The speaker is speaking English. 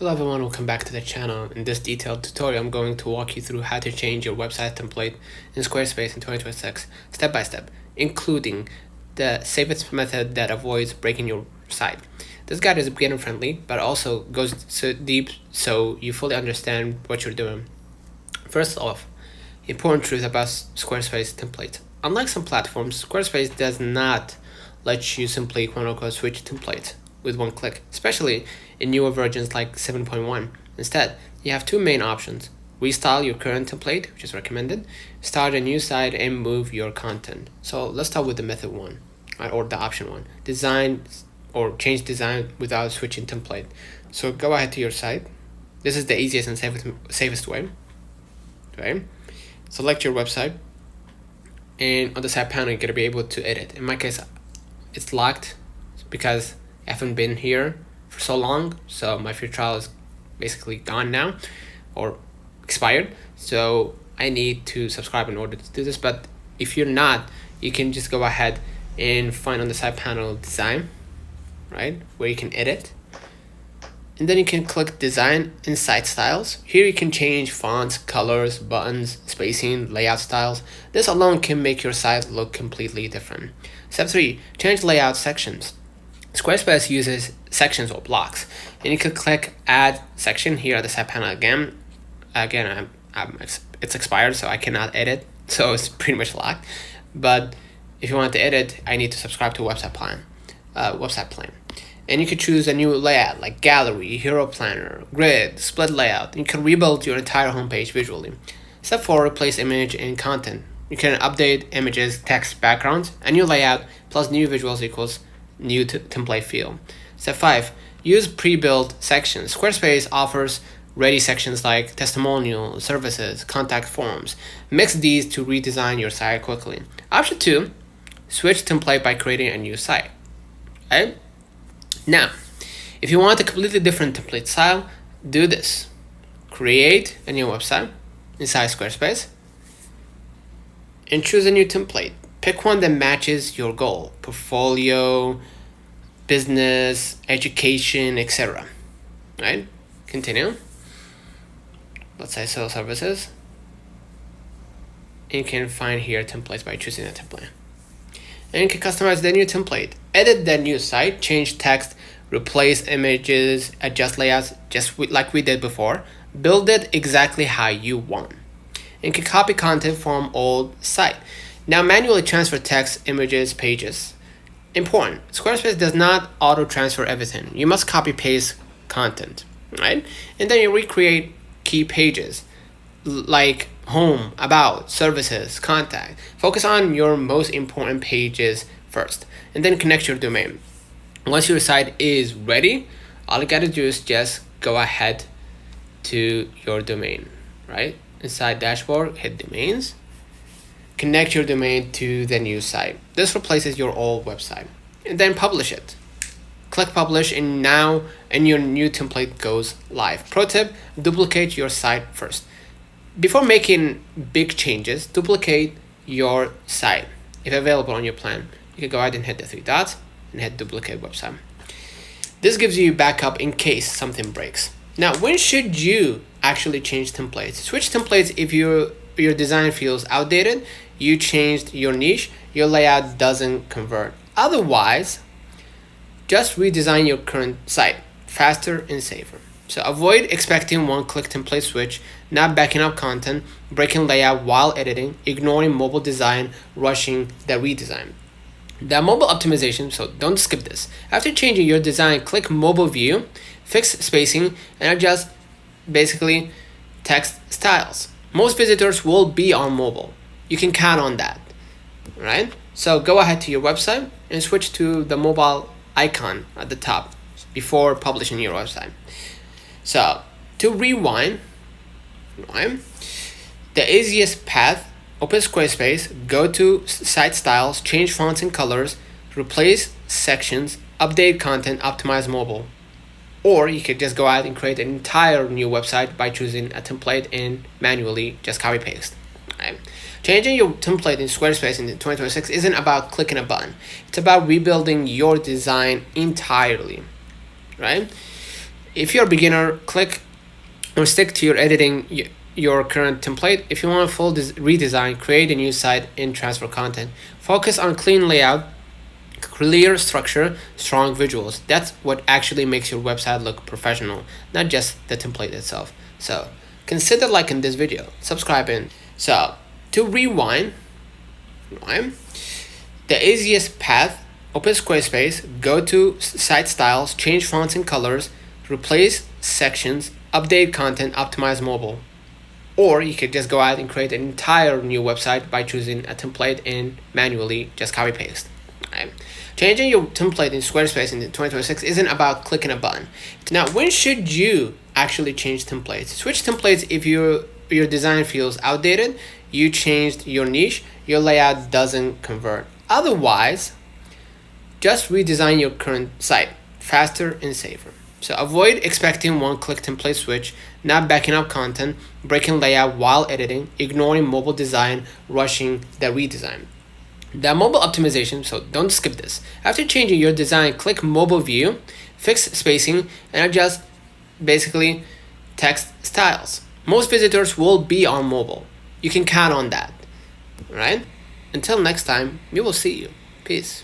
Hello everyone, welcome back to the channel. In this detailed tutorial, I'm going to walk you through how to change your website template in Squarespace in 2026, step by step, including the safest method that avoids breaking your site. This guide is beginner friendly, but also goes so deep so you fully understand what you're doing. First off, important truth about Squarespace templates. Unlike some platforms, Squarespace does not let you simply quote-unquote switch templates with one click, especially in newer versions like 7.1. Instead, you have two main options: restyle your current template, which is recommended, start a new site, and move your content. So let's start with the method one, or the option one: design or change design without switching template. So go ahead to your site. This is the easiest and safest way. Okay, select your website, and on the side panel you're gonna be able to edit. In my case, it's locked because I haven't been here for so long, so my free trial is basically gone now or expired, so I need to subscribe in order to do this. But if you're not, you can just go ahead and find on the side panel design, right, where you can edit, and then you can click design and site styles. Here you can change fonts, colors, buttons, spacing, layout styles. This alone can make your site look completely different. Step 3, change layout sections. Squarespace uses sections or blocks, and you could click add section here at the side panel again. It's expired, so I cannot edit, so it's pretty much locked. But if you want to edit, I need to subscribe to website plan, and you could choose a new layout like gallery, hero planner, grid, split layout. You can rebuild your entire homepage visually. Step 4, replace image and content. You can update images, text, backgrounds. A new layout plus new visuals equals new template feel. Step 5, use pre-built sections. Squarespace offers ready sections like testimonial, services, contact forms. Mix these to redesign your site quickly. Option 2, switch template by creating a new site. Okay? Now, if you want a completely different template style, do this. Create a new website inside Squarespace and choose a new template. Pick one that matches your goal: portfolio, business, education, etc. Right? Continue. Let's say sales services. And you can find here templates by choosing a template. And you can customize the new template. Edit the new site, change text, replace images, adjust layouts, just like we did before. Build it exactly how you want. And you can copy content from old site. Now manually transfer text, images, pages. Important: Squarespace does not auto-transfer everything. You must copy-paste content, right? And then you recreate key pages like home, about, services, contact. Focus on your most important pages first, and then connect your domain. Once your site is ready, all you gotta do is just go ahead to your domain, right? Inside dashboard, hit domains. Connect your domain to the new site. This replaces your old website. And then publish it. Click publish, and now your new template goes live. Pro tip: duplicate your site first. Before making big changes, duplicate your site. If available on your plan, you can go ahead and hit the 3 dots and hit duplicate website. This gives you backup in case something breaks. Now, when should you actually change templates? Switch templates if your design feels outdated, you changed your niche, your layout doesn't convert. Otherwise, just redesign your current site faster and safer. So avoid expecting one-click template switch, not backing up content, breaking layout while editing, ignoring mobile design, rushing the redesign. The mobile optimization, so don't skip this. After changing your design, click mobile view, fix spacing, and adjust basically text styles. Most visitors will be on mobile. You can count on that, right? So go ahead to your website and switch to the mobile icon at the top before publishing your website. So to rewind, the easiest path: open Squarespace, go to site styles, change fonts and colors, replace sections, update content, optimize mobile. Or you could just go out and create an entire new website by choosing a template and manually just copy paste. Right? Changing your template in Squarespace in 2026 isn't about clicking a button. It's about rebuilding your design entirely, right? If you're a beginner, click or stick to your editing your current template. If you want a full redesign, create a new site and transfer content. Focus on clean layout, clear structure, strong visuals. That's what actually makes your website look professional, not just the template itself. So consider liking this video, subscribing. So to rewind, the easiest path: open Squarespace, go to site styles, change fonts and colors, replace sections, update content, optimize mobile. Or you could just go out and create an entire new website by choosing a template and manually just copy paste. Right? Changing your template in Squarespace in 2026 isn't about clicking a button. Now, when should you actually change templates? Switch templates if your design feels outdated, you changed your niche, your layout doesn't convert. Otherwise, just redesign your current site faster and safer. So avoid expecting one-click template switch, not backing up content, breaking layout while editing, ignoring mobile design, rushing the redesign. The mobile optimization, so don't skip this. After changing your design, click mobile view, fix spacing, and adjust basically text styles. Most visitors will be on mobile. You can count on that, right? Until next time, we will see you. Peace.